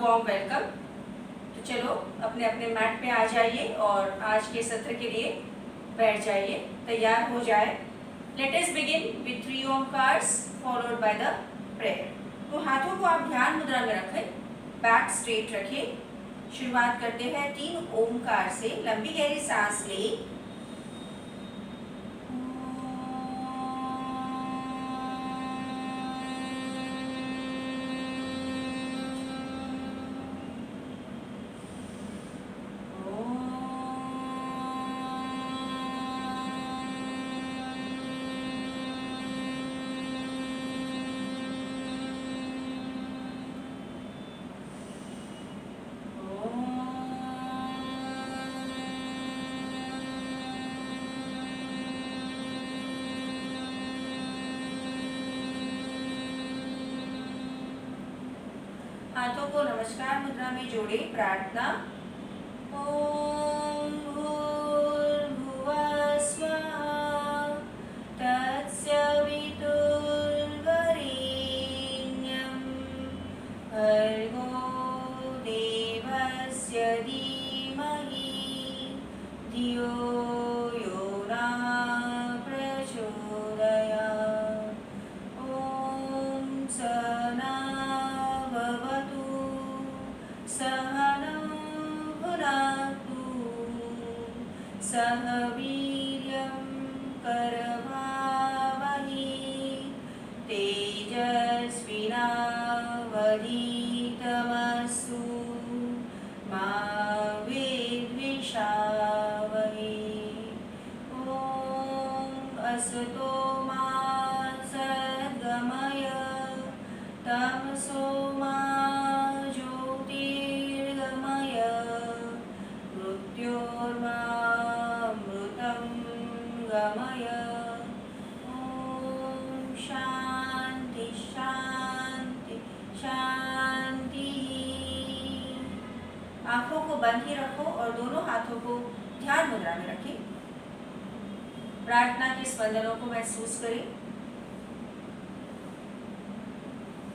Warm welcome. तो चलो अपने अपने मैट पे आ जाइए और आज के सत्र के लिए बैठ जाइए, तैयार हो जाए। Let us begin with 3 Omkars followed by the prayer. तो हाथों को आप ध्यान मुद्रा में रखें, बैक स्ट्रेट रखें। शुरुआत करते हैं 3 ओमकार से। लंबी गहरी सांस ले। हाथों को नमस्कार मुद्रा में जोड़े। प्रार्थना। ओम भूर्भुवः स्वः तत्सवितुर्वरेण्यं भर्गो देवस्य धीमहि धियो यो नः प्रचोदयात्। ओम सहनौ भुनक्तु सह वीर्यं करवावहै तेजस्विनावधीतमस्तु मा विद्विषावहै। ॐ असतो मा सद्गमय तमसो मा ज्योतिर्गमय मृत्योर्मामृतं गमय। ॐ शान्ति शान्ति शान्ति। आंखों को बंद ही रखो और दोनों हाथों को ध्यान मुद्रा में रखें। प्रार्थना के स्पंदनों को महसूस करें।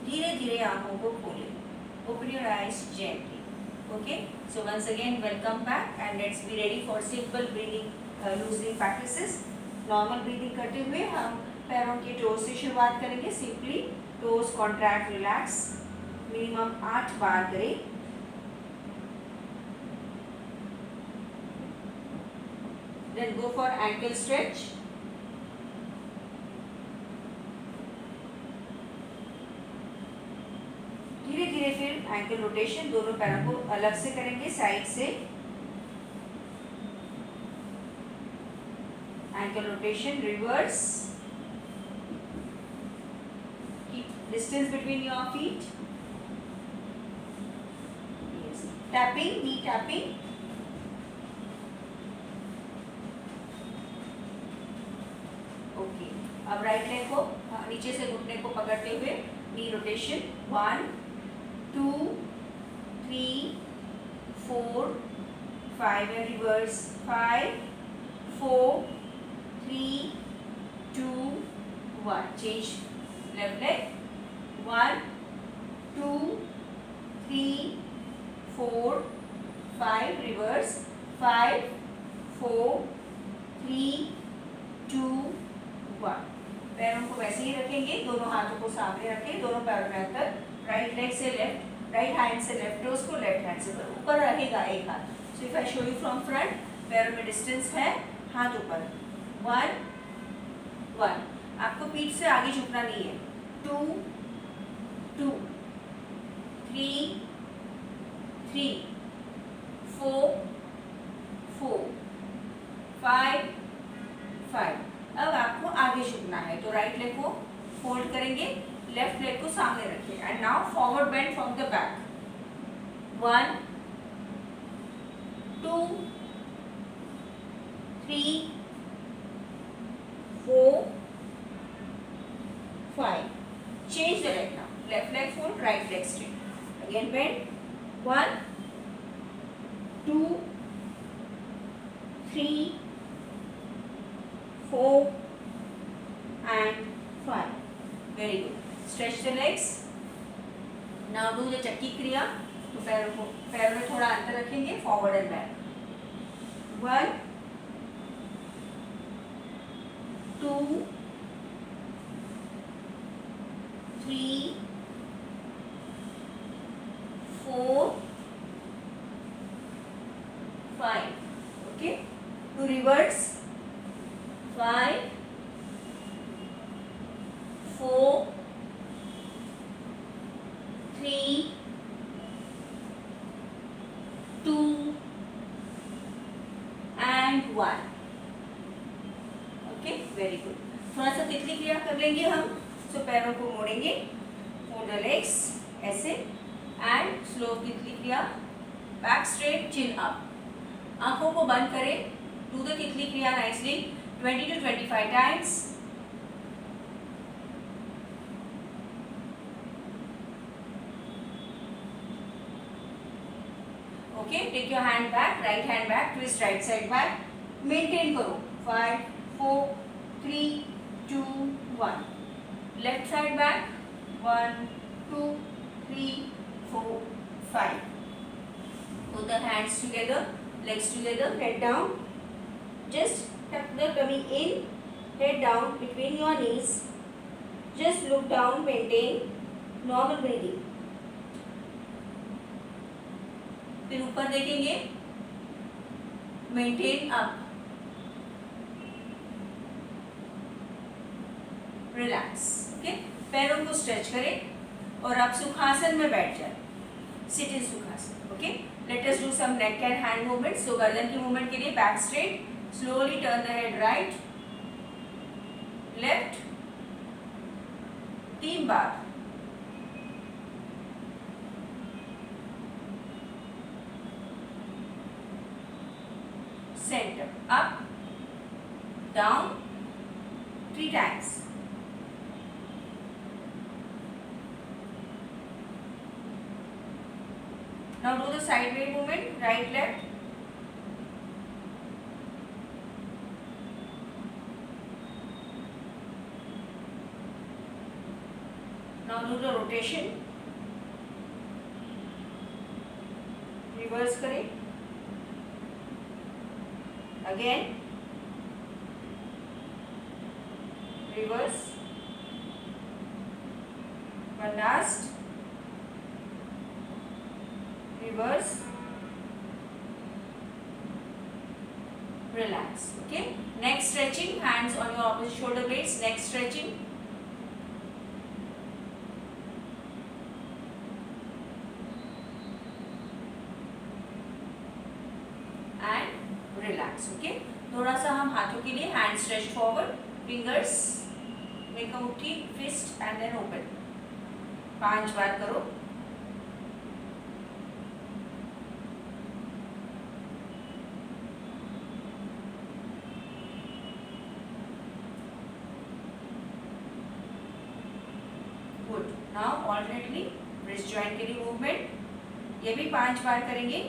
धीरे धीरे आंखों को खोलें। Open your eyes gently. Okay. So once again, welcome back and let's be ready for simple breathing, loosening practices. Normal breathing करते हुए हम पैरों के टोज से शुरुआत करेंगे। Simply toes contract, relax. Minimum 8 बार करें। Then go for ankle stretch. धीरे धीरे फिर एंकल रोटेशन, दोनों पैरों को अलग से करेंगे साइड से। Ankle rotation reverse. Keep distance between your feet. Yes, tapping, knee tapping. Okay, अब राइट लेग को नीचे से घुटने को पकड़ते हुए नी rotation. 1 2 3 4 5 and reverse 5 4 3 2 1. Change left leg. 1 2 3 4 5 reverse 5 4 3 2 1. पैरों को वैसे ही रखेंगे, दोनों हाथों को सामने रखें, दोनों पैरों में अंतर। राइट लेग से लेफ्ट, राइट हैंड से लेफ्ट टोज को लेफ्ट हैंड से ऊपर रहेगा एक हाथ। So if I show you from front, पैरों में डिस्टेंस है, हाथ ऊपर। 1 1। आपको पीठ से आगे झुकना नहीं है। 2 2 3 3 4 4 5 5। अब आपको आगे झुकना है तो राइट लेग को फोल्ड करेंगे, लेफ्ट लेग को सामने रखिए and now forward bend from the back. 1 2 3 4 5. Change the leg now. Left leg fold, right leg straight. Again bend. 1 2 3 4 and 5. Very good. Stretch the legs. Now do the chakki kriya. तो पैरों में थोड़ा अंतर रखेंगे, forward and back. 1 2 3 4 5. Okay, to reverse 5 4 3 2 and 1. Okay, very good. थोड़ा सा तितली क्रिया कर लेंगे हम। सो पैरों को मोड़ेंगे, फोल्ड द लेग्स ऐसे, एंड स्लो तितली क्रिया, बैक स्ट्रेट, चिन अप। आंखों को बंद करें, do the titli kriya nicely 20 to 25 times. Okay, take your hand back, right hand back, twist right side back, maintain करो 5 4 3 2 1। Left side back 1 2 3 4 5। Put the hands together, legs together, head down. Just tuck the tummy in, head down between your knees. Just look down, maintain normal breathing. फिर ऊपर देखेंगे, maintain up, relax. Okay, पैरों को stretch करें और आप सुखासन में बैठ जाए, sit in sukhasana. Okay, let us do some neck and hand movement. So गर्दन की मूवमेंट के लिए back straight, slowly turn the head right left 3 बार। Center, up, down 3 times. Now do the sideways movement, right, left. Now do the rotation. Reverse करें. Again, reverse, one last, reverse, relax. Okay, neck stretching, hands on your opposite shoulder blades, neck stretching. Relax. Okay, थोड़ा सा हम हाथों के लिए hand stretch forward, fingers make a मुट्ठी, fist and then open. 5 बार करो। Good. Now alternately wrist joint के लिए मूवमेंट, ये भी 5 बार करेंगे।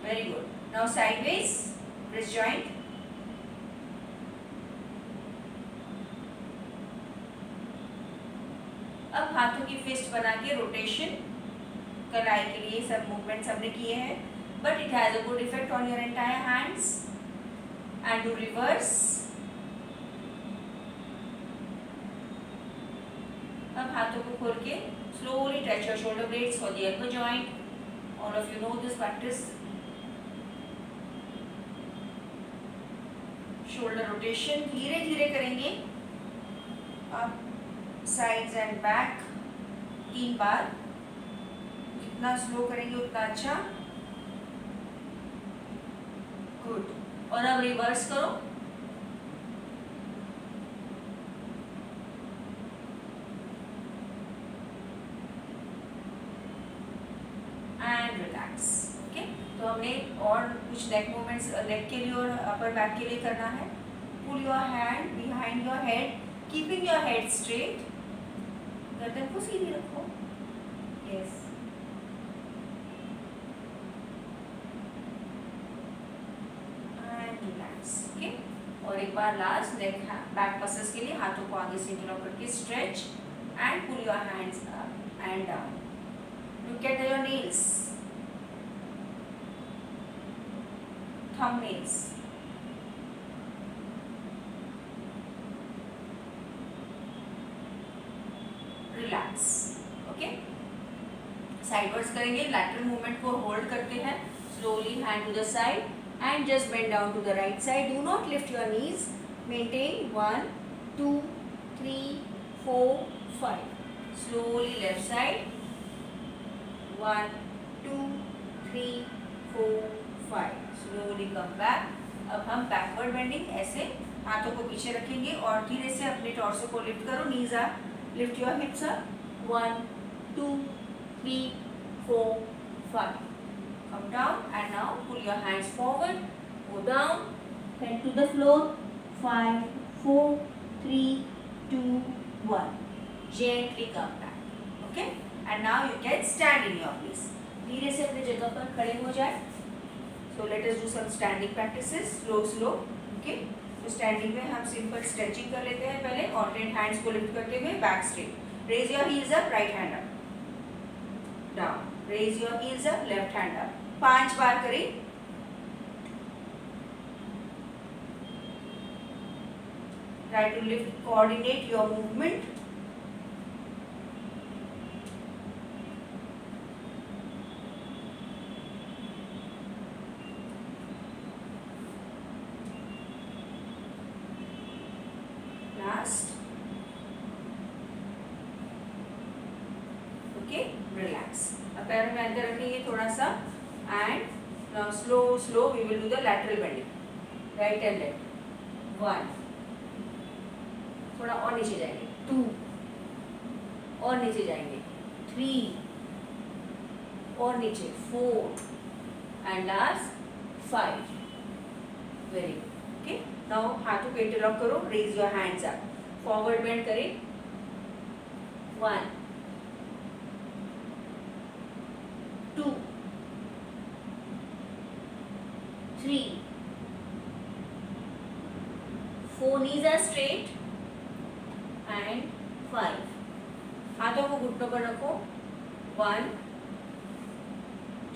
Very good. Now sideways, wrist joint. अब हाथों की फिस्ट बना के रोटेशन, कलाई के लिए सब मूवमेंट्स हमने किए हैं, but it has a good effect on your entire hands. And do reverse. अब हाथों को खोल के slowly touch your shoulder blades for the elbow joint. All of you know this practice. Shoulder rotation धीरे धीरे करेंगे, अप साइड्स एंड बैक 3 बार। जितना slow करेंगे उतना अच्छा। गुड। और अब रिवर्स करो। And relax. ओके, तो हमने और कुछ नेक मूवमेंट्स नेक के लिए और अपर बैक के लिए करना है। Pull your hand behind your head, keeping your head straight. गर्दन को सीधी रखो। यस। And relax. ओके, और एक बार लास्ट नेक बैक मसल्स के लिए हाथों को आगे से इंटरलॉक करके stretch and pull your hands up and down. Look at your nails, thumbnails. Relax. Okay. Sidewards करेंगे. लैटरल मूवमेंट को होल्ड करते हैं. Slowly hand to the side and just bend down to the right side. Do not lift your knees. Maintain 1, 2, 3, 4, 5. Slowly left side. 1, 2, 3, 4, 5. Slowly come back. अब हम backward bending ऐसे हाथों को पीछे रखेंगे और धीरे से अपने टॉर्सो को लिफ्ट करो. Knees up. Lift your hips up. 1, 2, 3, 4, 5. Come down and now pull your hands forward. Go down. Head to the floor. 5, 4, 3, 2, 1. Gently come back. Okay? And now you can stand in your place. धीरे से अपने जगह पर खड़े हो जाए. So let us do some standing practices. Slow. Okay? तो standing में हम सिंपल स्ट्रेचिंग कर लेते हैं पहले. ऑल्टरनेट हैंड्स को लिफ्ट करते हुए back straight. Raise your heels up. Right hand up. Down. Raise your heels up. Left hand up. 5 बार करें. Try to lift, coordinate your movement. Last. Okay, relax. अब पैरों में अंदर रखेंगे थोड़ा सा. And now slow we will do the lateral bending. Right and left. 1. थोड़ा और नीचे जाएंगे. 2. और नीचे जाएंगे. 3. और नीचे. 4. And last 5. Very good. Okay. Now हाथों को इंटरलॉक करो. Raise your hands up. Forward bend करें. 1, 2, 3, 4. Knees are straight. And 5. हाथों को घुटनों पर रखो. 1,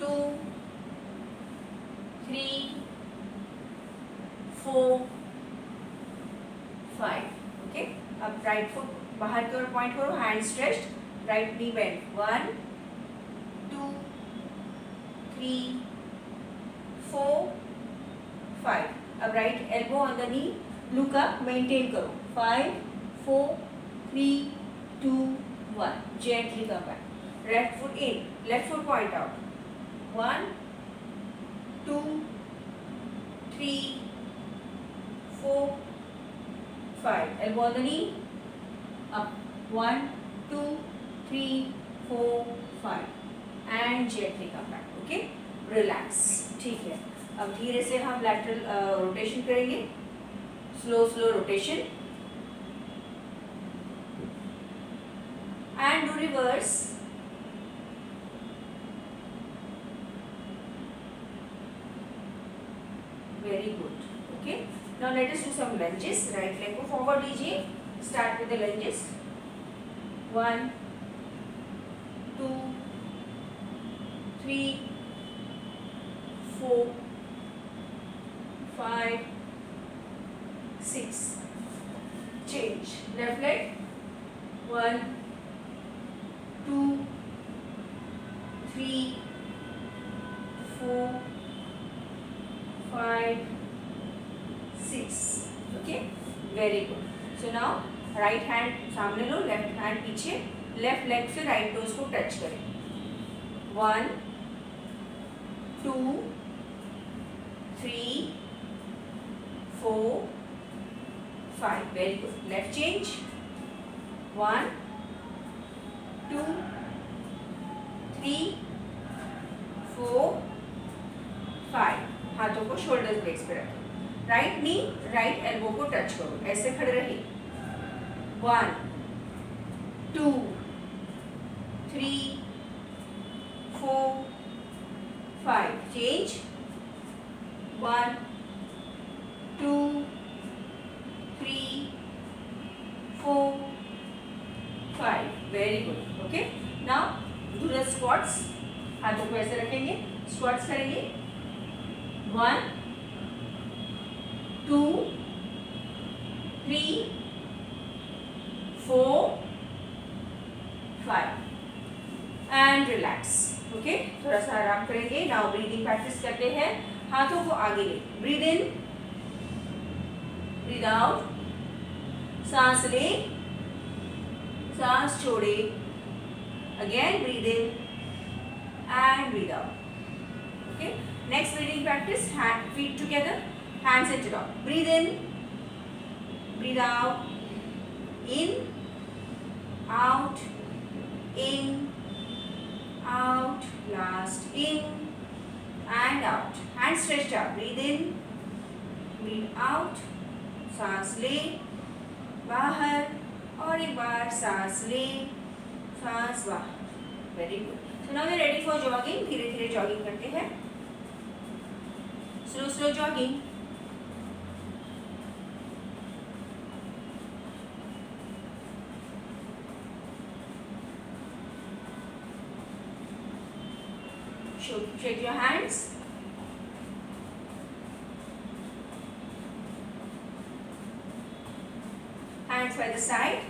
2, 3, 4, 5. ओके. अब राइट फुट बाहर की ओर पॉइंट करो. Hand stretched. Right knee bend. 1, 2, 3, 4, 5. अब right elbow on the knee. Look up. Maintain करो. 5, 4, 3, 2, 1. Gently come back. Left foot in. Left foot point out. 1, 2, 3, 4, 5. Elbow on the knee. Up. 1, 2, 3, 4, 5. And gently come back. Okay? Relax. ठीक है. अब धीरे से हम lateral rotation करेंगे. Slow rotation. And do reverse. Very good. Okay. Now let us do some lunges. Right leg को forward लीजिए. Start with the lunges. 1, 2, 3, 4, 5, 6. Change. Left leg. 1, 2, 3, 4, 5, 6. Okay. Very good. So now right hand सामने लो. Left hand पीछे. Left leg से right toes को touch करें. 1, 2, 3, 4, 5. Very good. Left change. 1, 2, 3, 4, 5. हाथों को shoulder blades पे रखें. राइट नी राइट एल्बो को टच करो. ऐसे खड़े रहिए. 1, 2, 3, 4, 5. Change. 1, 2, very good. Okay, now do the squats. हाथों को ऐसे रखेंगे, स्क्वाट्स करेंगे. 1 2 3 4 5 एंड रिलैक्स. ओके, थोड़ा सा आराम करेंगे. नाउ ब्रीदिंग प्रैक्टिस करते हैं. हाथों को आगे ले. Breathe in, breathe out. सांस ले, सांस छोड़े. Again breathe in and breathe out. Okay, next breathing practice. Hand feet together, hands at the top. Breathe in, breathe out. In, out, in, out. Last, in and out. Hands stretched out. Breathe in, breathe out. सांस ले, बाहर, और एक बार सांस ले, सांस बाहर. Very good. So now we are ready for jogging. धीरे धीरे जॉगिंग करते हैं. Slow slow jogging. Shake your hands. Hands by the side.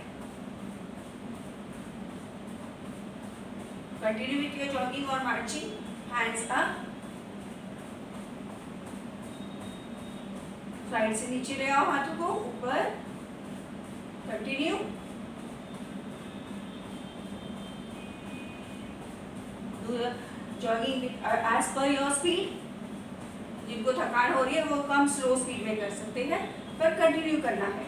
Continue with your jogging or marching. Hands up. साइड से नीचे ले आओ हाथों को ऊपर. Continue. Jogging as per your speed. जिनको थकान हो रही है वो कम स्लो स्पीड में कर सकते हैं, पर कंटिन्यू करना है.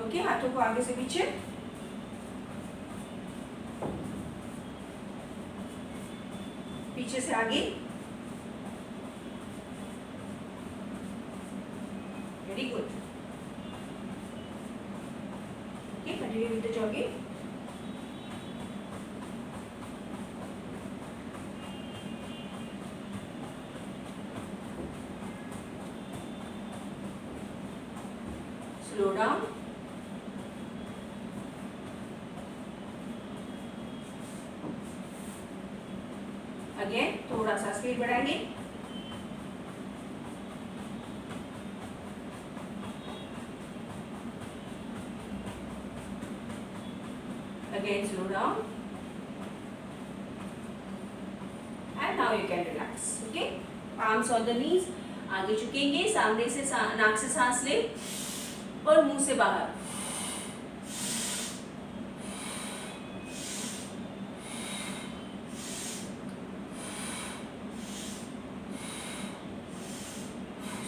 ओके, हाथों को आगे से पीछे. पीछे से आगे. Very good. Okay, continue with the jogging. Slow down. Again, थोड़ा सा स्पीड बढ़ाएंगे. Again, slow down. And now you can relax. Okay? Arms on the knees. आगे झुकेंगे. सामने से नाक से सांस ले और मुंह से बाहर.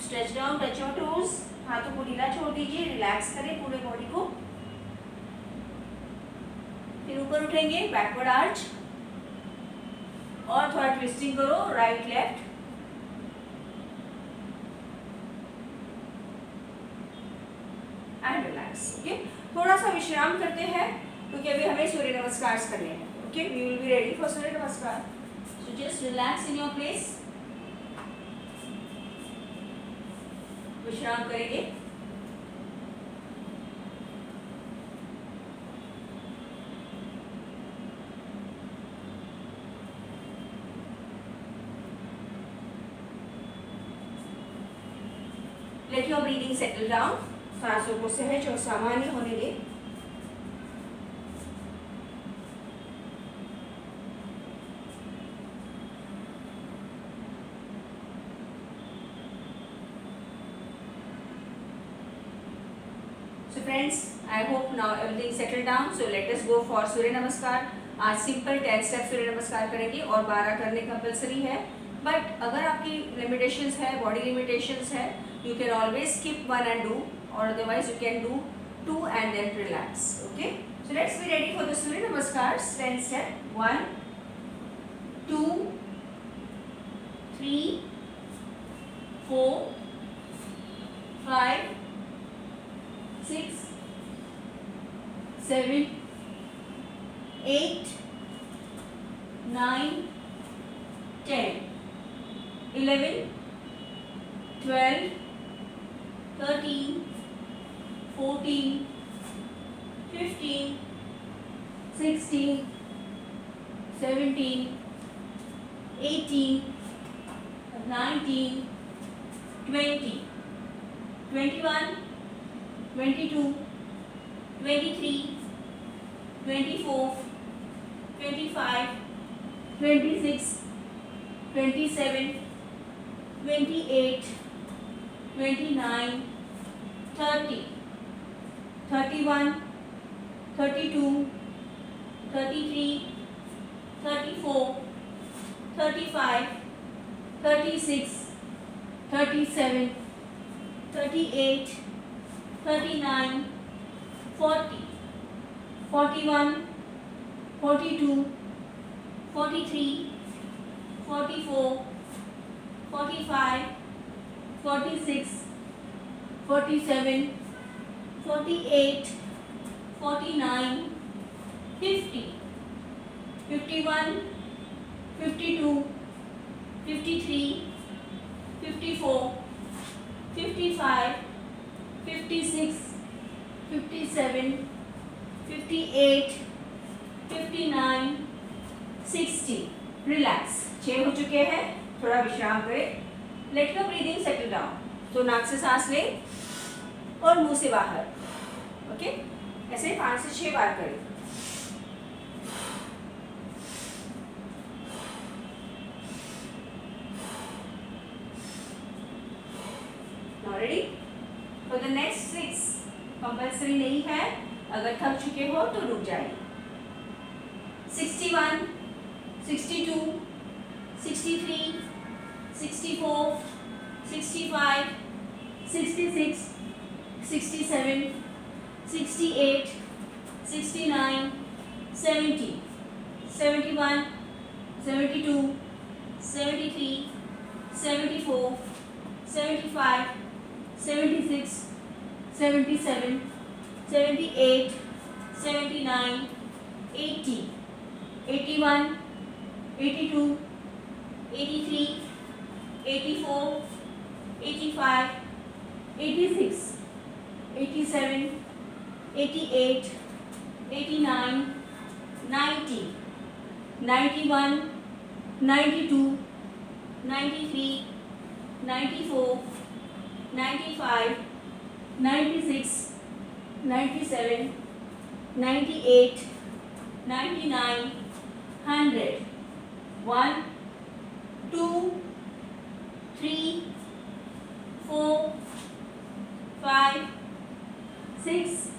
Stretch down, touch your toes. हाथों को ढीला छोड़ दीजिए. रिलैक्स करें पूरे बॉडी को. फिर ऊपर उठेंगे, बैकवर्ड आर्च, और थोड़ा ट्विस्टिंग करो राइट लेफ्ट. ओके, थोड़ा सा विश्राम करते हैं क्योंकि अभी हमें सूर्य नमस्कार करने हैं. Okay, we will be ready for Surya Namaskar. So just relax in your place. विश्राम करेंगे. Let your breathing settle down. सांसों को सहज और सामान्य होने दें. So friends, I hope now everything settled down. So let us go for सूर्य नमस्कार. आज सिंपल 10 स्टेप सूर्य नमस्कार करेंगे और 12 करने कंपलसरी है. बट अगर आपकी लिमिटेशंस है, बॉडी लिमिटेशंस है, you can always skip one and do, or otherwise you can do 2 and then relax. Okay, so let's be ready for the Surya Namaskars. 10 step. 1 2 3 4 5 6 7 8 9 10 11 12 13 14 15 16, 17, 18, 19, 20, 21, 22, 23, 24, 25, 26, 27, 28, 29, 30, 31, 32, 33, 34, 35, 36, 37, 38, 39, 40, 41, 42, 43, 44, 45, 46, 47, 48, 49, 50, 51, 52, 53, 54, 55, 56, 57, 58, 59, 60. Relax. 6 हो चुके हैं. थोड़ा विश्राम करें. Late your breathing settle down. तो नाक से सांस लें और मुंह से बाहर. ओके, ऐसे 5 से 6 बार करें. Ready? For the next 6 compulsory नहीं है. अगर थक चुके हो तो रुक जाइए. 61, 62, 63, 64, 65, 66, 67, 68, 69, 70, 71, 72, 73, 74, 75, 76, 77, 78, 79, 80, 81, 82, 83, 84, 85, 86, 87, 88, 89, 90, 91, 92, 93, 94, 95, 96, 97, 98, 99, 100. 1, 2, 3, 4, 5, 6,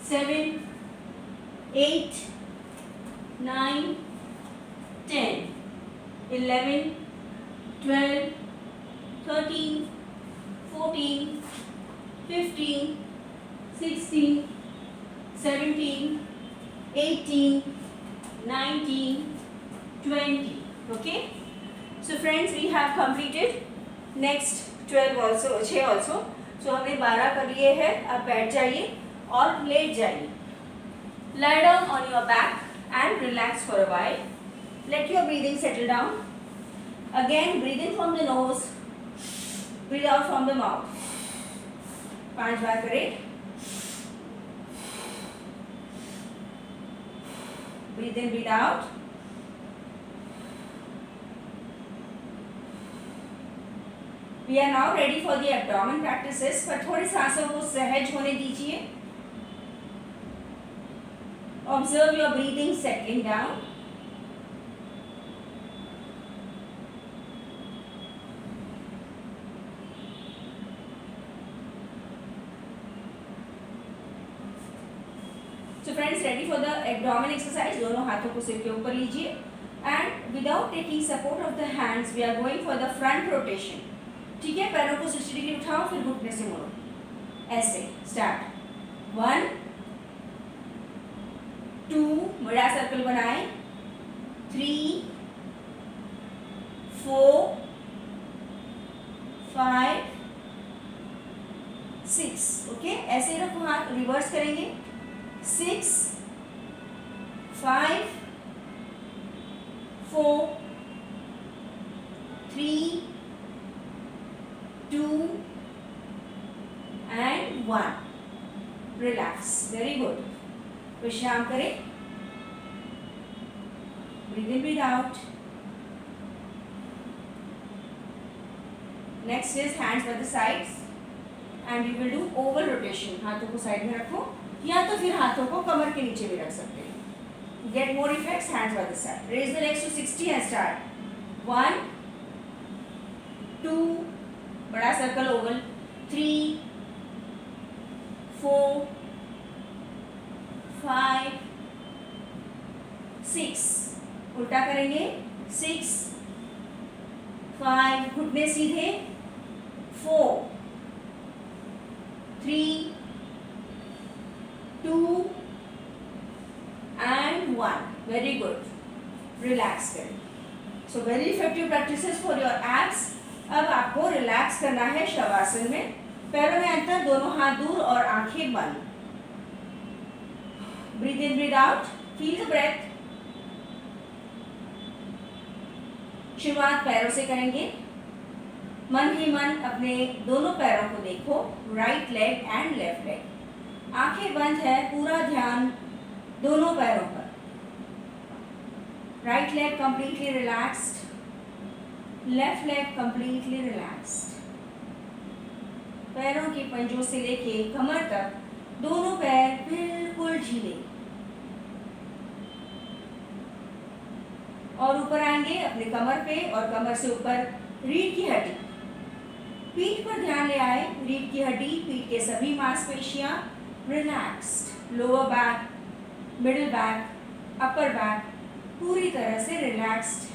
7, 8, 9, 10, 11, 12, 13, 14, 15, 16, 17, 18, 19, 20. Okay. So friends, we have completed next 12 also, 6 also. So हमने 12 कर लिए हैं. अब बैठ जाइए और लेट जाइए. Lie down on your back and relax for a while. Let your breathing settle down. Again, breathe in from the nose, breathe out from the mouth. 5 बार करें. Breathe in, breathe out. We are now ready for the abdomen practices, पर थोड़ी सांसों को सहज होने दीजिए. Observe your breathing settling down. So friends, ready for the abdomen exercise. दोनों हाथों को सिर के ऊपर लीजिए. And without taking support of the hands, we are going for the front rotation. ठीक है, पैरों को 60 डिग्री उठाओ, फिर घुटने से मोड़ो. ऐसे स्टार्ट. 1, 2, बड़ा सर्कल बनाएं. 3, 4, 5, 6. ओके, ऐसे रखो हाथ. रिवर्स करेंगे. 6, 5, 4, 3, 2 and 1. रिलैक्स. Very good. विश्राम करें. Breathe in, breathe out. Next is hands by the sides and we will do oval rotation. हाथों को साइड में रखो या तो फिर हाथों को कमर के नीचे भी रख सकते हैं. Get more effects, hands by the side. Raise the legs to 60 and start. 1, 2, बड़ा सर्कल ओवल. 3, 4, 5, 6. उल्टा करेंगे. 6, 5, घुटने सीधे. 4, 3, 2 and 1. Very good. Relax करें. So very effective practices for your abs. अब आपको रिलैक्स करना है शवासन में. पैरों में अंतर, दोनों हाथ दूर और आंखें बंद. Breathe in, breathe out. Feel the breath. शुरुआत पैरों से करेंगे. मन ही मन अपने दोनों पैरों को देखो. Right leg and left leg. आंखें बंद है. पूरा ध्यान दोनों पैरों पर. Right leg completely relaxed. Left leg completely relaxed. पैरों के पंजों से लेके कमर तक दोनों पैर बिल्कुल ढीले. और ऊपर आएंगे अपने कमर पे और कमर से ऊपर रीढ़ की हड्डी. पीठ पर ध्यान ले आए. रीढ़ की हड्डी, पीठ के सभी मांसपेशियां relaxed. Lower back, middle back, upper back पूरी तरह से रिलैक्स्ड.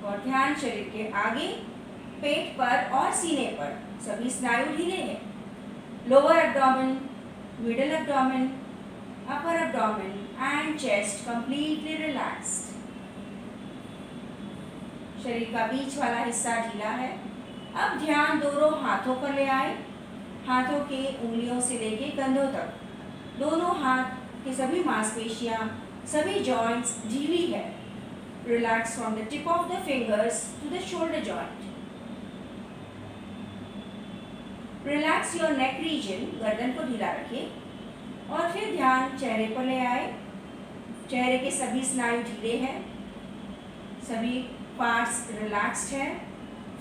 और ध्यान शरीर के आगे, पेट पर और सीने पर सभी स्नायु ढीले हैं. Lower abdomen, middle abdomen, upper abdomen and chest completely relaxed. शरीर का बीच वाला हिस्सा ढीला है. अब ध्यान दोनों हाथों पर ले आए. हाथों के उंगलियों से लेके कंधों तक दोनों हाथ की सभी मांसपेशियां, सभी जॉइंट्स ढीली है. Relax from the tip of the fingers to the shoulder joint. Relax your neck region. गर्दन को ढीला रखिए और फिर ध्यान चेहरे पर ले आए. चेहरे के सभी स्नायु ढीले हैं. सभी पार्ट्स रिलैक्स्ड है.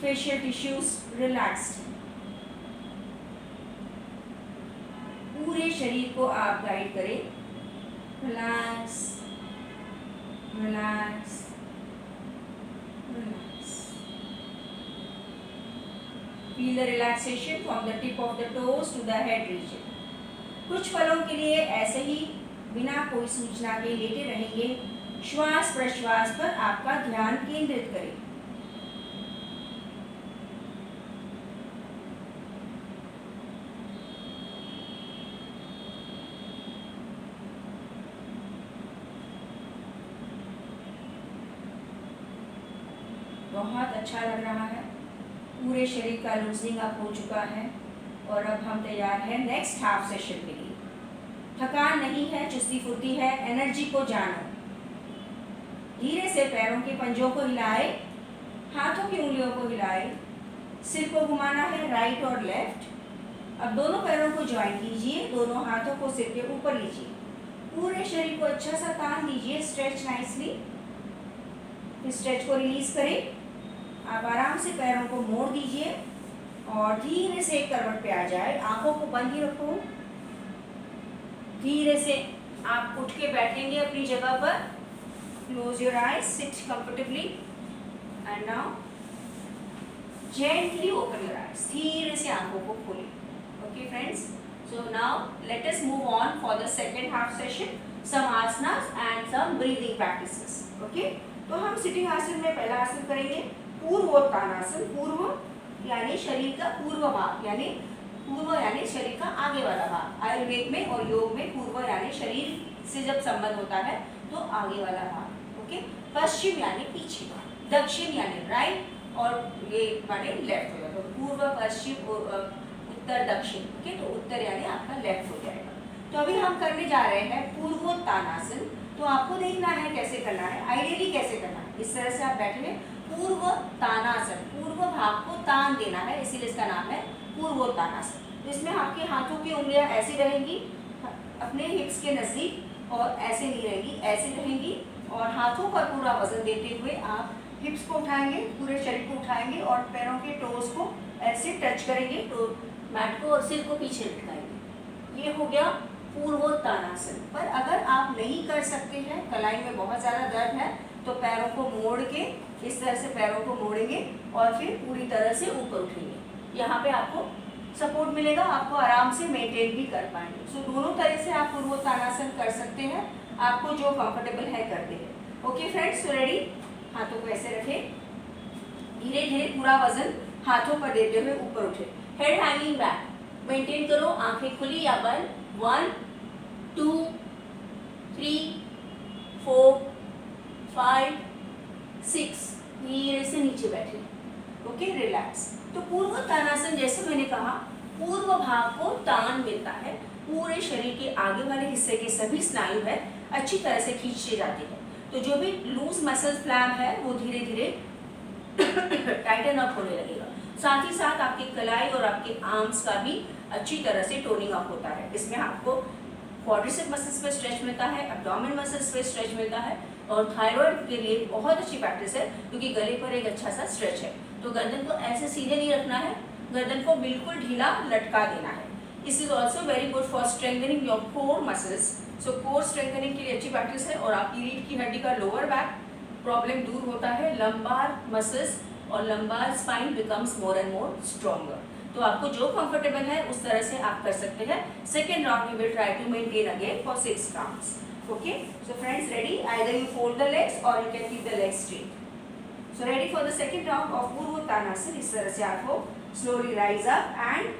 फेशियल टिश्यूज रिलैक्स्ड है. पूरे शरीर को आप गाइड करें. Relax, relax, relax. Feel the relaxation from the tip of the toes to the head region. कुछ पलों के लिए ऐसे ही बिना कोई सूचना के लेटे रहेंगे. श्वास प्रश्वास पर आपका ध्यान केंद्रित करें. बहुत अच्छा लग रहा है. पूरे शरीर का लूजनिंग अप हो चुका है और अब हम तैयार हैं नेक्स्ट हाफ सेशन के लिए. थकान नहीं है, चुस्ती फुर्ती है. एनर्जी को जानो. धीरे से पैरों के पंजों को हिलाए. हाथों की उंगलियों को हिलाए. सिर को घुमाना है राइट और लेफ्ट. अब दोनों पैरों को ज्वाइन कीजिए. दोनों हाथों को सिर के ऊपर लीजिए. पूरे शरीर को अच्छा सा तान दीजिए. Stretch nicely. फिर स्ट्रेच को रिलीज करें. आप आराम से पैरों को मोड़ दीजिए और धीरे से करवट पे आ जाए. आंखों को बंद ही रखो. धीरे से आप उठ के बैठेंगे अपनी जगह पर. Close your eyes, sit comfortably and now gently open your eyes. धीरे से आंखों को खोलें. Okay friends, so now let us move on for the second half session. Some asanas and some breathing practices. Okay, तो हम सिटिंग आसन में पहला आसन करेंगे पूर्वोत्तानासन. पूर्व यानी शरीर का पूर्व भाग, यानी पूर्व यानी शरीर का आगे वाला भाग. आयुर्वेद में और योग में पूर्व यानी शरीर से जब संबंध होता है तो आगे वाला भाग. ओके, पश्चिम यानी पीछे. दक्षिण यानी राइट और ये माने लेफ्ट हो जाएगा. पूर्व, पश्चिम, उत्तर, दक्षिण. ओके, तो उत्तर यानी आपका लेफ्ट हो जाएगा. तो अभी हम करने जा रहे हैं पूर्वोत्तानासन. तो आपको देखना है कैसे करना है, आइडियली कैसे करना है. इस तरह से आप बैठे हैं. पूर्वोत्तानासन, पूर्व भाग को तान देना है, इसीलिए इसका नाम है पूर्वोत्तानासन. तो इसमें आपके हाथों की उंगलियां ऐसी रहेंगी अपने हिप्स के नजदीक और ऐसे नहीं रहेंगी, ऐसे रहेंगी। और हाथों पर पूरा वजन देते हुए आप हिप्स को उठाएंगे, पूरे शरीर को उठाएंगे और पैरों के टोज को ऐसे टच करेंगे, तो मैट को और सिर को पीछे लटकाएंगे। ये हो गया पूर्वोत्तानासन। पर अगर आप नहीं कर सकते हैं, कलाई में बहुत ज़्यादा दर्द है, तो पैरों को मोड़ के इस तरह से पैरों को मोड़ेंगे और फिर पूरी तरह से ऊपर उठेंगे। यहाँ पे आपको सपोर्ट मिलेगा, आपको आराम से मेंटेन भी कर पाएंगे। सो दोनों तरह से आप पूर्वोत्तानासन कर सकते हैं, आपको जो कंफर्टेबल है करते हैं। Okay friends, so ready? हाथों को ऐसे रखें, धीरे धीरे पूरा वजन हाथों पर देते हुए ऊपर उठे। हेड हैंगिंग बैक, मेंटेन करो, आंखें खुली या बंद। 1 2 3 4 5 6, धीरे से नीचे बैठे। Okay, relax. तो पूर्वोत्तानासन, जैसे मैंने कहा, पूर्व भाग को तान मिलता है, पूरे शरीर के आगे वाले हिस्से के सभी स्नायु है अच्छी तरह से खींचे जाते हैं। तो जो भी लूज मसल फ्लैप है वो धीरे धीरे टाइटन अप होने लगेगा। साथ ही साथ आपकी कलाई और आपके आर्म्स का भी अच्छी तरह से टोनिंग अप होता है। इसमें आपको क्वाड्रिसेप मसल्स पे स्ट्रेच मिलता है, एब्डोमेन मसल्स पे स्ट्रेच मिलता है, और थायराइड के लिए बहुत अच्छी प्रैक्टिस है क्योंकि गले पर एक अच्छा सा स्ट्रेच है। तो गर्दन को ऐसे सीधे नहीं रखना है, गर्दन को बिल्कुल ढीला लटका देना है। This is also very good for strengthening your core muscles. So core strengthening के लिए अच्छी प्रैक्टिस है, और आपकी रीढ़ की हड्डी का लोअर बैक प्रॉब्लम दूर होता है, लंबार मसल्स और lumbar spine becomes more and more stronger. तो आपको जो कंफर्टेबल है उस तरह से आप कर सकते हैं। Second round we will try to maintain again for 6 rounds. Okay, so friends, ready? Either you fold the legs or you can keep the legs straight. So ready for the second round of Purvottanasana. इस तरह से आपको slowly rise up and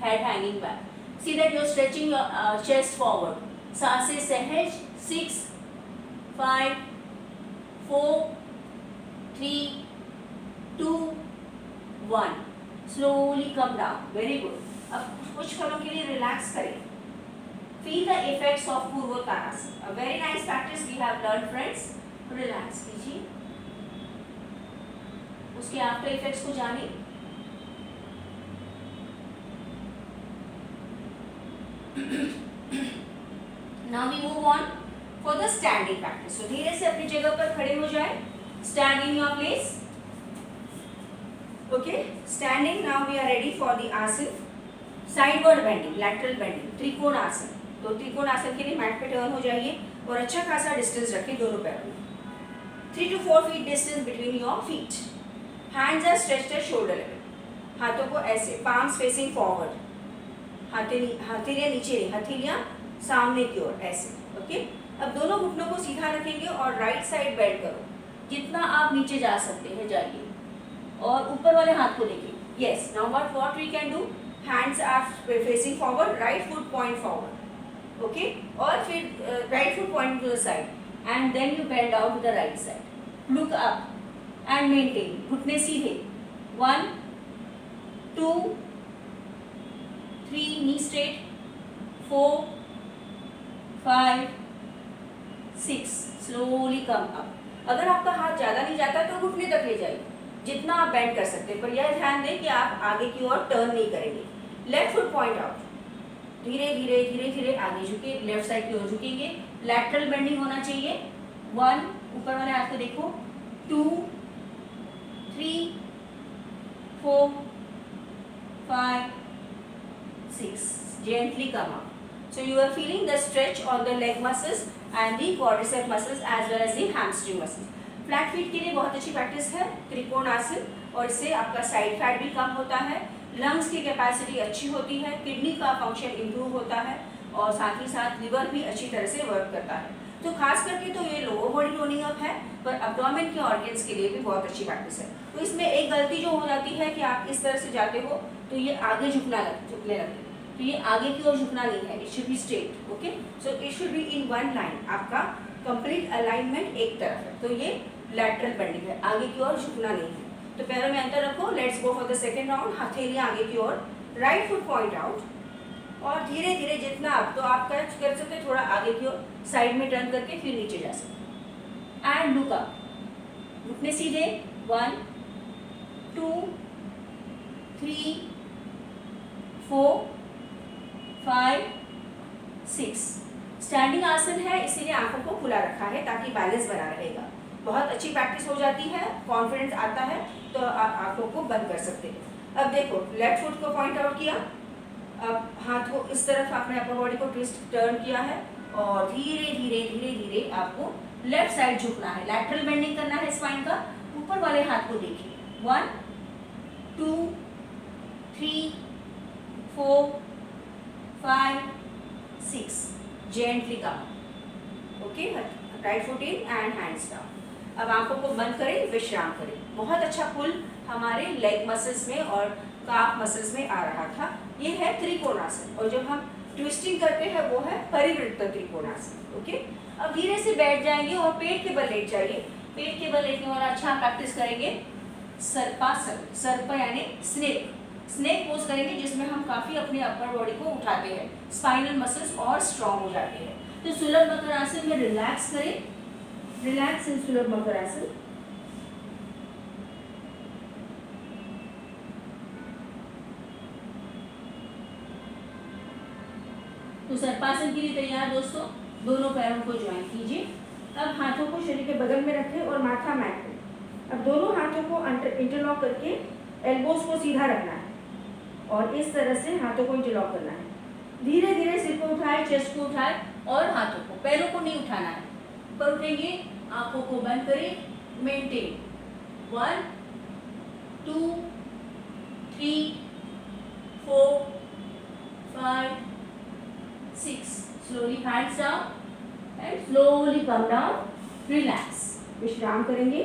head hanging back. See that you're stretching your chest forward. सांसें सहज। 6 5 4 3 2 1. Slowly come down. Very good. अब कुछ पलों के लिए रिलैक्स करें। Feel the effects of Purvottanasana. A very nice practice we have learned, friends. Relax कीजिए, उसके आफ्टर इफेक्ट्स को जानिए। Now we move on for the standing practice. So धीरे से अपनी जगह पर खड़े हो जाएं. Stand in your place. Okay, standing. Now we are ready for the asana. Sideward bending, lateral bending, त्रिकोण आसन। तो त्रिकोण आसन के लिए मैट पे टर्न हो जाइए और अच्छा खासा डिस्टेंस रखें दोनों पैरों में। 3 to 4 feet distance between your feet. Hands are stretched at shoulder level. हाथों को ऐसे, पाम्स फेसिंग फॉरवर्ड, हथेलियां नीचे, हथेलियां सामने की ओर, ऐसे। ओके, अब दोनों घुटनों को सीधा रखेंगे और राइट साइड बेंड करो। जितना आप नीचे जा सकते हैं जाइए, और ऊपर वाले हाथ को देखिए। Yes, now what we can do, hands are facing forward, right foot point forward. Okay, और फिर right foot point to the side, and then you bend out to the right side. Look up and maintain, घुटने सीधे। 1 2 3, knee straight. 4 5 6, slowly come up. अगर आपका हाथ ज़्यादा नहीं जाता तो घुटने तक ले जाइए, जितना आप बेंड कर सकते हैं, पर यह ध्यान दें कि आप आगे की ओर टर्न नहीं करेंगे। लेफ्ट फुट पॉइंट आउट, धीरे धीरे धीरे धीरे आगे झुके, लेफ्ट साइड की ओर झुकेंगे। लैटरल बेंडिंग होना चाहिए। 1, ऊपर वाले हाथ को देखो। 2 3 4 5 6, gently come up. So you are feeling the stretch on the leg muscles and the quadricep muscles as well as the hamstring muscles. Flat feet के लिए बहुत अच्छी प्रैक्टिस है त्रिकोण आसन, और इससे आपका साइड फैट भी कम होता है, लंग्स की कैपेसिटी अच्छी होती है, किडनी का फंक्शन इंप्रूव होता है, और साथ ही साथ लिवर भी अच्छी तरह से वर्क करता है। तो खास करके तो ये लोअर बॉडी टोनिंग अप है, पर एब्डोमेन के ऑर्गन्स के लिए भी बहुत अच्छी प्रैक्टिस है। तो इसमें एक गलती जो हो जाती है कि आप इस तरह से जाते हो तो ये आगे झुकने लगते हैं, तो ये आगे की ओर झुकना नहीं है, it should be straight. Okay, so it should be in one line, आपका कंप्लीट अलाइनमेंट एक तरफ है। तो ये लैटरल बेंडिंग है, आगे की ओर झुकना नहीं है। तो पैरों में अंतर रखो। Let's go for the second round. हथेलियां आगे की ओर, राइट फुट पॉइंट आउट, और धीरे धीरे जितना आप कर सकते हैं, थोड़ा आगे की ओर साइड में टर्न करके फिर नीचे जा सकते हैं। एंड लुक अप, घुटने सीधे। 1 2 3 4 5 6, स्टैंडिंग आसन है, इसीलिए आंखों को खुला रखा है ताकि बैलेंस बना रहेगा। बहुत अच्छी प्रैक्टिस हो जाती है, कॉन्फिडेंस आता है तो आप आंखों को बंद कर सकते हैं। अब देखो लेफ्ट फुट को पॉइंट आउट किया, अब हाथ को इस तरफ आपने अपर बॉडी को ट्विस्ट टर्न किया है और धीरे धीरे धीरे धीरे आपको लेफ्ट साइड झुकना है, लैटरल बेंडिंग करना है स्पाइन का। ऊपर वाले हाथ को देखिए, 1 2 3 4 5 6, gently come. Okay, right foot in and hands down. अब आंखों को बंद करें, विश्राम करें। बहुत अच्छा पुल हमारे लेग मसल्स में और काफ मसल्स में आ रहा था। ये है त्रिकोणासन, और जब हम ट्विस्टिंग करते हैं वो है परिवृत्त त्रिकोणासन। ओके, अब धीरे से बैठ जाएंगे और पेट के बल लेट जाइए। पेट के बल लेटने वाला अच्छा प्रैक्टिस करेंगे सर्पासन, सर्प यानी स्नेक, स्नेक पोज करेंगे जिसमें हम काफी अपने अपर बॉडी को उठाते हैं, स्पाइनल मसल्स और स्ट्रॉन्ग हो जाते हैं। तो सुलभ मकरासन में रिलैक्स करें, रिलैक्स इन सुलभ मकरासन। तो सर्पासन के लिए तैयार दोस्तों, दोनों पैरों को ज्वाइन कीजिए। अब हाथों को शरीर के बगल में रखें और माथा मैट पे। अब दोनों हाथों को इंटरलॉक करके एल्बोज को सीधा रखना है और इस तरह से हाथों को इंटरलॉक करना है। धीरे धीरे सिर को उठाए, चेस्ट को उठाए और हाथों को, पैरों को नहीं उठाना है। ऊपर उठेंगे, आंखों को बंद करें, maintain 1 2 3 4 5 6, slowly hands down and slowly come down, relax, विश्राम करेंगे।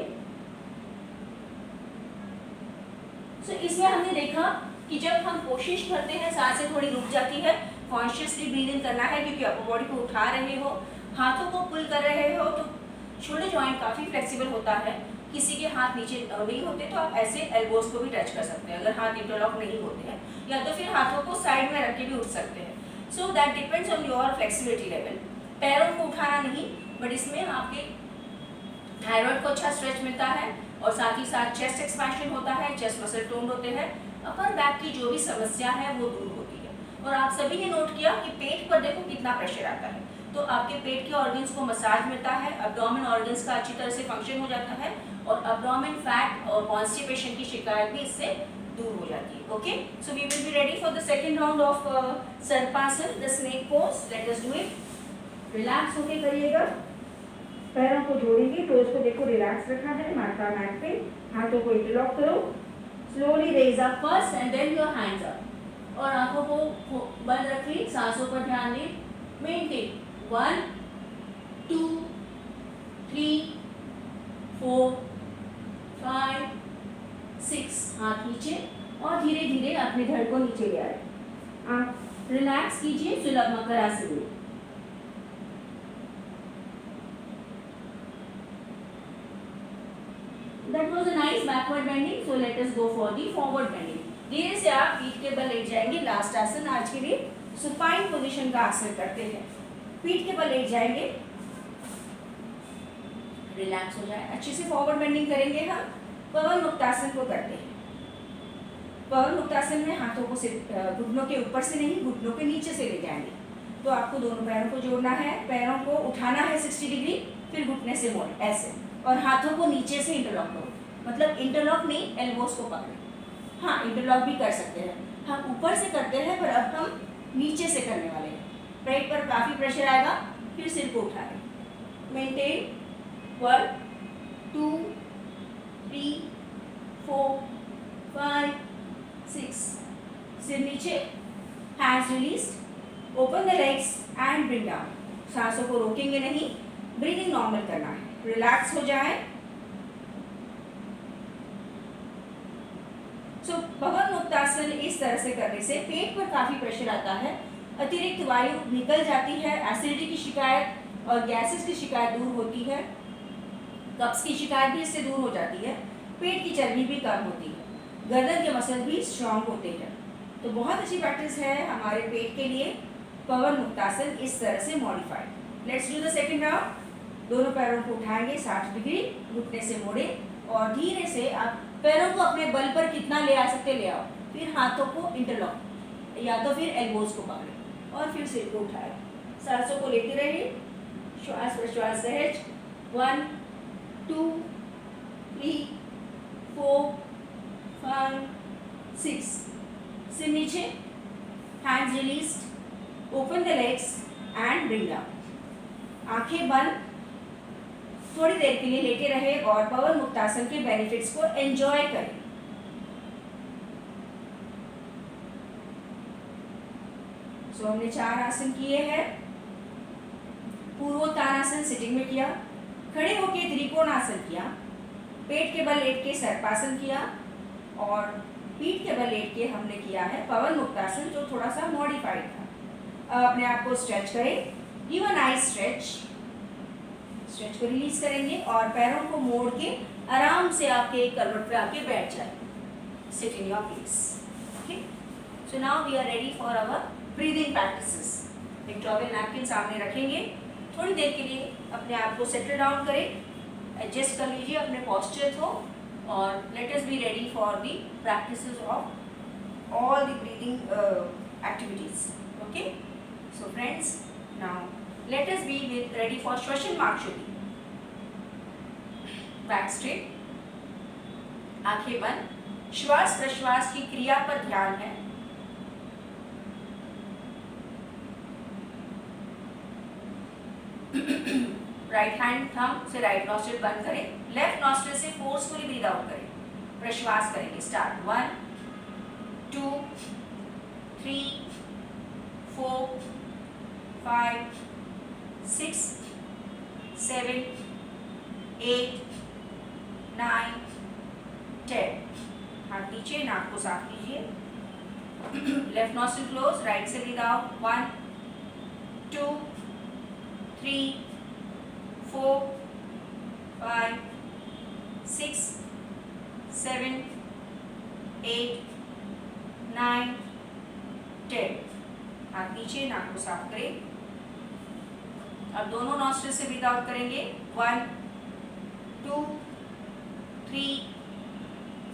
इसमें हमने देखा कि जब हम कोशिश करते हैं सांसें थोड़ी रुक जाती है, कॉन्शियसली ब्रीदिंग करना है क्योंकि अपर बॉडी को उठा रहे हो, हाथों को पुल कर रहे हो तो शोल्डर जॉइंट काफ़ी फ्लेक्सिबल होता है। किसी के हाथ नीचे नहीं होते तो आप ऐसे एल्बोज को भी टच कर सकते हैं अगर हाथ इंटरलॉक नहीं होते हैं, या तो फिर हाथों को साइड में रख के भी उठ सकते हैं। So that depends on your flexibility level. पैरों को उठाना नहीं, बट इसमें आपके थायराइड को अच्छा स्ट्रेच मिलता है और साथ ही साथ चेस्ट एक्सपेंशन होता है, चेस्ट मसल टोन होते हैं, अपर बैक की जो भी समस्या है वो दूर होती है। और आप सभी ने नोट किया कि पेट पर देखो कितना प्रेशर आता है, तो आपके पेट के ऑर्गन्स को मसाज मिलता है, अब्डोमेन ऑर्गन्स का अच्छी तरह से फंक्शन हो जाता है और अब्डोमेन फैट और कॉन्स्टिपेशन की शिकायत भी इससे दूर हो जाती है। Okay, so we will be ready for the second round of sarpasana, the snake pose. Let us do it. Relax होके करिएगा, पैरों को जोड़ेंगे, टोज को देखो रिलैक्स रखा है, माथा मैट पे, हाथों को इंटरलॉक करो, slowly raise up first and then your hands up, और आंखों को बंद रखिए, सांसों पर ध्यान दें, मेंटेन 1 2 3 4 5 6, हाथ नीचे और धीरे धीरे अपने धड़ को नीचे ले आए। आप रिलैक्स कीजिए सुलभ मकरासन में। That was a nice backward bending, so let us go for the forward bending. धीरे से आप पीठ के बल लेट जाएंगे। लास्ट आसन आज के लिए सुपाइन पोजीशन का आसन करते हैं। पीठ के बल लेट जाएंगे, रिलैक्स हो जाए, अच्छे से फॉरवर्ड बेंडिंग करेंगे। हम पवन मुक्तासन को करते हैं। पवन मुक्तासन में हाथों को घुटनों के ऊपर से नहीं, घुटनों के नीचे से ले जाएंगे। तो आपको दोनों पैरों को जोड़ना है, पैरों को उठाना है 60 डिग्री, फिर घुटने से मोड़ ऐसे, और हाथों को नीचे से इंटरलॉक करो, मतलब इंटरलॉक नहीं, एल्बोस को पकड़े। हाँ, इंटरलॉक भी कर सकते हैं, हम ऊपर से करते हैं पर अब हम नीचे से करने वाले हैं। पेट पर काफ़ी प्रेशर आएगा, फिर सिर को उठाएं, मेंटेन 1 2 3 4 5 6, सिर नीचे, hands released, open the legs and bring down. सांसों को रोकेंगे नहीं, ब्रीदिंग नॉर्मल करना है, रिलैक्स हो जाए। सो पवन मुक्तासन इस तरह से करने से पेट पर काफी प्रेशर आता है, अतिरिक्त वायु निकल जाती है, एसिडिटी की शिकायत और गैसेस की शिकायत दूर होती है, कब्ज की शिकायत भी इससे दूर हो जाती है, पेट की चर्बी भी कम होती है, गर्दन के मसल भी स्ट्रांग होते हैं। तो बहुत अच्छी प्रैक्टिस है हमारे पेट के लिए पवन मुक्तासन इस तरह से modified. Let's do the second round. दोनों पैरों को उठाएंगे 60 डिग्री, घुटने से मोड़े और धीरे से आप पैरों को अपने बल पर कितना ले आ सकते ले आओ, फिर हाथों को इंटरलॉक या तो फिर एल्बोज को पकड़े और फिर सिर को उठाए, सांसों को लेते रहिए, श्वास प्रश्वास सहज। 1 2 3 4 5 6। सिर नीचे, hands released, open the legs and bring down. आंखें बंद, थोड़ी देर के लिए लेटे रहे और पवन मुक्तासन के बेनिफिट्स को एंजॉय करें। सो हमने 4 आसन किए हैं। पूर्वोत्तानासन सिटिंग में किया, खड़े होकर त्रिकोणासन किया, पेट के बल लेट के सर्पासन किया और पीठ के बल लेट के हमने किया है पवन मुक्तासन, जो थोड़ा सा मॉडिफाइड था। अब अपने आप को स्ट्रेच करें, give a nice stretch. Stretch को रिलीज करेंगे और पैरों को मोड़ के आराम से आपके करवट पे आके बैठ जाए। Sit in your place. Okay, so now we are ready for our breathing practices. एक टॉवेल नैपकिन सामने रखेंगे, थोड़ी देर के लिए अपने आप को सेटल डाउन करें, एडजस्ट कर लीजिए अपने पोस्चर को और let us B ready for the practices of all the breathing activities. Okay, so friends, now let us be ready for श्वसन मार्गशुद्धि। बैक स्ट्रेट, आंखें बंद, श्वास प्रश्वास की क्रिया पर ध्यान है। राइट हैंड थंब से राइट नॉस्ट्रिल बंद करें, लेफ्ट नॉस्ट्रिल से फोर्सफुली ब्रीद आउट करें। प्रश्वास करेंगे। स्टार्ट 1 2 3 4 5 6 7 8 9 10। हाथ नीचे, नाक को साफ कीजिए। लेफ्ट नॉस्ट्रिल क्लोज, राइट से ब्रीद आउट। 1 2 3 4 5 6 7 8 9 10। हाथ नीचे, नाक को साफ करें। अब दोनों नॉस्ट्रिल से ब्रीद आउट करेंगे। 1 2 3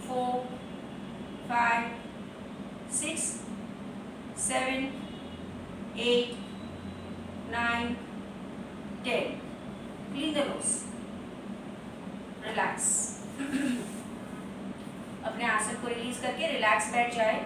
4 5 6 7 8 9 10। Clean the nose, relax. अपने आसन को रिलीज करके रिलैक्स बैठ जाए।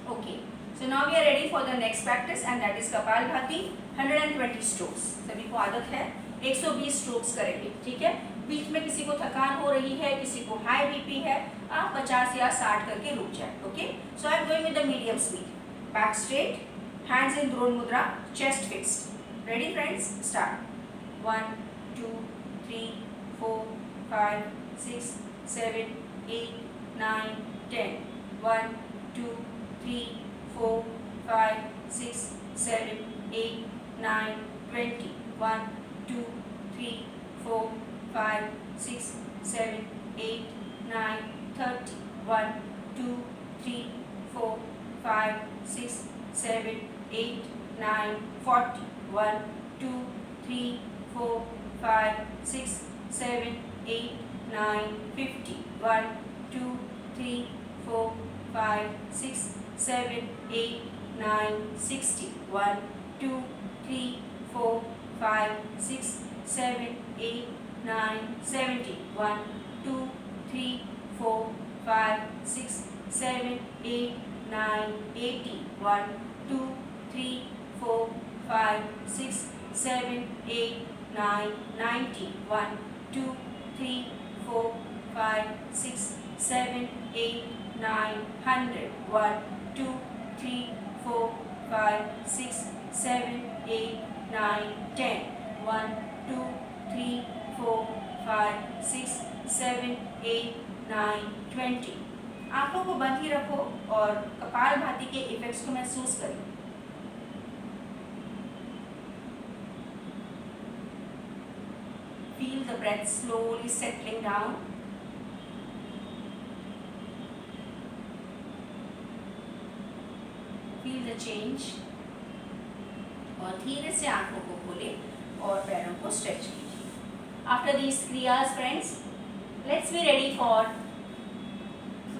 Okay, so now we are ready for the next practice and that is Kapalbhati 120 strokes। सभी को आदत है 120 strokes करेंगे, ठीक है। बीच में किसी को थकान हो रही है, किसी को हाई बीपी है, आप 50 या 60 करके रुक जाए। Okay, so I am going with the medium speed. Back straight, hands in drona mudra, chest fixed. Ready friends, start. 1 2 3 4 5 6 7 8 9 10। 1 2 3 4 5 6 7 8 9 20। 1 2 3 4 5 6 7 8 9 30। 1 2 3 4 5 6 7 8 9 40। 1 2 3 4 5 6 7 8 9 50। 1 2 3 4 5 6 7 8 9 60। 1 2 3 4 5 6 7 8 9 70। 1 2 3 4 5 6 7 8 9 80। 1 2 3 4 5 6 7 8 9 90। 1 2 3 4 5 6 7 8 9 100। 1 2 3 4 5 6 7 8 9 10। 1 2 3 4 5 6 7 8 9 20। आंखों को बंद ही रखो और कपालभाति के इफेक्ट्स को महसूस करें। Feel the breath slowly settling down. Feel the change. और धीरे से आंखों को खोलें और पैरों को स्ट्रेच कीजिए। After these kriyas, friends, let's be ready for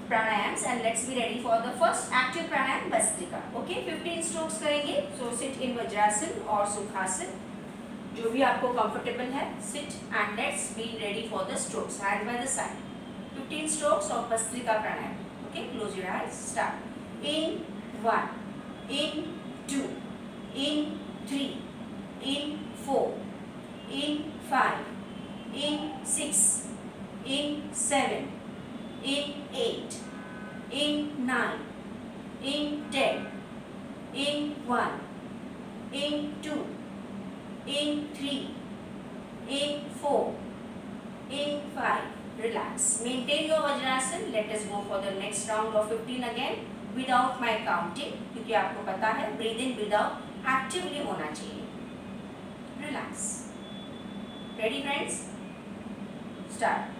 pranayams and let's be ready for the first active pranayam Bhastrika. Okay, 15 strokes करेंगे. So sit in Vajrasan और Sukhasan, जो भी आपको comfortable है. Sit and let's be ready for the strokes. Hand by the side. 15 strokes of Bhastrika pranayam. Okay, close your eyes. Start. In 1, in 2, in 3, in 4, in 5, in 6, in 7, in 8, in 9, in 10, in 1, in 2, in 3, in 4, in 5. Relax. Maintain your Vajrasan. Let us go for the next round of 15 again without my counting, क्योंकि आपको पता है breathe in without actively होना चाहिए. Relax. Ready friends? Start.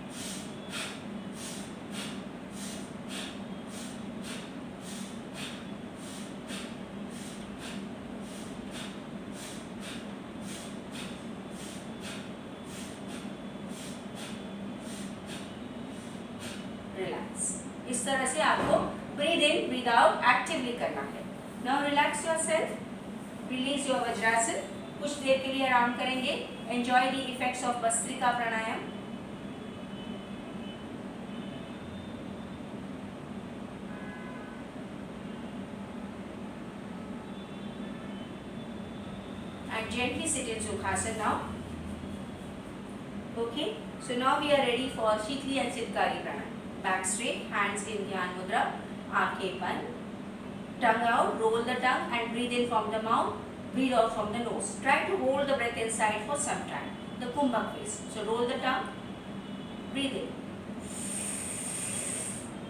Relax. इस तरह से आपको breathe in without actively करना है. Now relax yourself. Release your Vajrasan. कुछ देर के लिए आराम करेंगे. Enjoy the effects of Bhastrika pranayam. And gently sit in Sukhasan now. Okay. So now we are ready for Shikli and Siddhkari pranayam. Back straight, hands in Dhyan Mudra, aankhein band, tongue out, roll the tongue and breathe in from the mouth, breathe out from the nose. Try to hold the breath inside for some time. The Kumbhak phase. So roll the tongue, breathe in.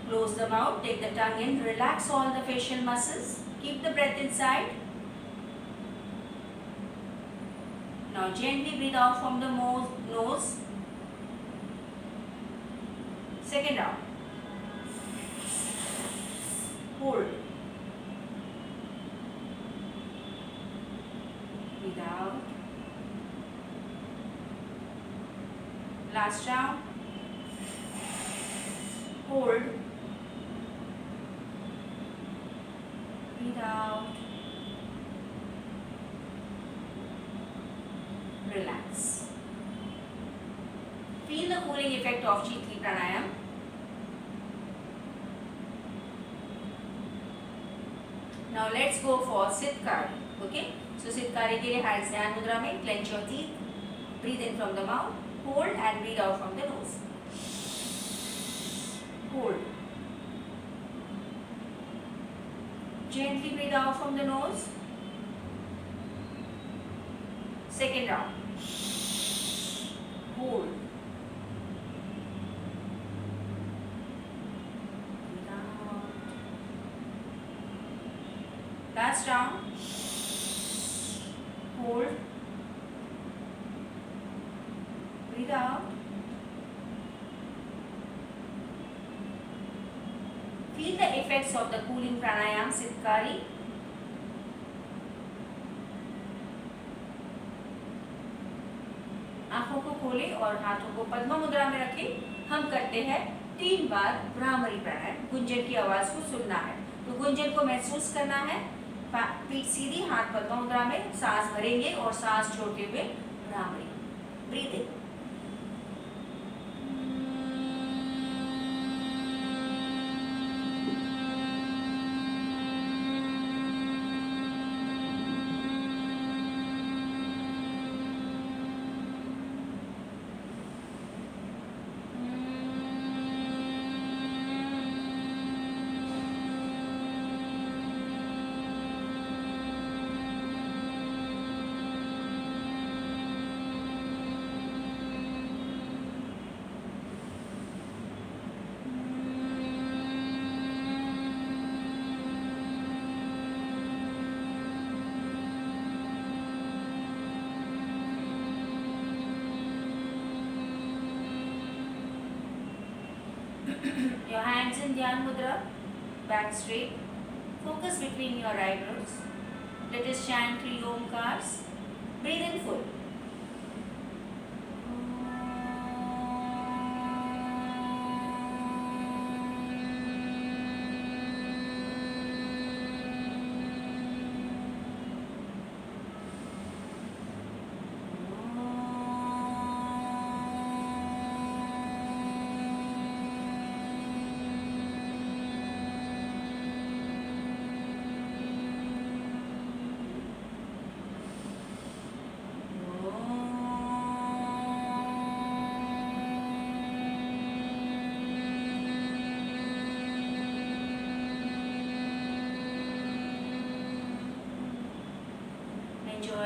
Close the mouth, take the tongue in, relax all the facial muscles, keep the breath inside. Now gently breathe out from the nose. Second round. Hold. Breathe out. Last round. Hold. Breathe out. Relax. Feel the cooling effect of Shikli pranayam. Now let's go for Siddhkari. Okay. So Siddhkari के लिए hands ध्यान मुद्रा में, clench your teeth, breathe in from the mouth, hold and breathe out from the nose. Hold. Gently breathe out from the nose. Second round. Hold. Breathe out. Last round. Hold. Breathe out. Feel the effects of the cooling pranayam Siddhkari. आंखों को खोलें और हाथों को पद्म मुद्रा में रखें. हम करते हैं 3 बार भ्रामरी प्राणायाम. गुंजन की आवाज को सुनना है, तो गुंजन को महसूस करना है. पीठ सीधी, हाथ पद्म मुद्रा में, सांस भरेंगे और सांस छोड़ते हुए bhramari. Breathe in. Your hands in Dhyan Mudra, back straight. Focus between your eyebrows. Let us chant 3 Omkars. Breathe in full.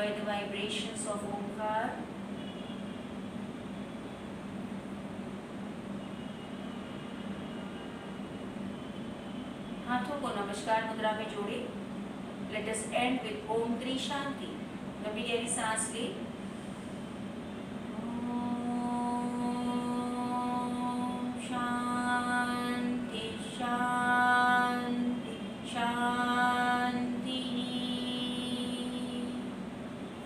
enjoy the vibrations of Omkar. हाथों को नमस्कार मुद्रा में जोड़े. Let us end with Om Tri Shanti. लंबी गहरी सांस ले. ओम शांति शांति शांति.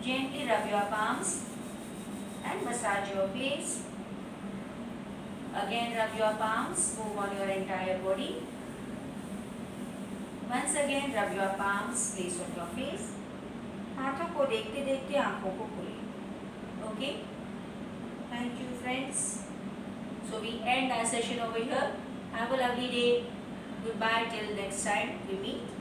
Gently rub your palms and massage your face. Again rub your palms, move on your entire body. Once again rub your palms, place on your face. हाथों को देखते देखते आंखों को खोलें. Okay? Thank you friends. So we end our session over here. Have a lovely day. Goodbye till next time we meet.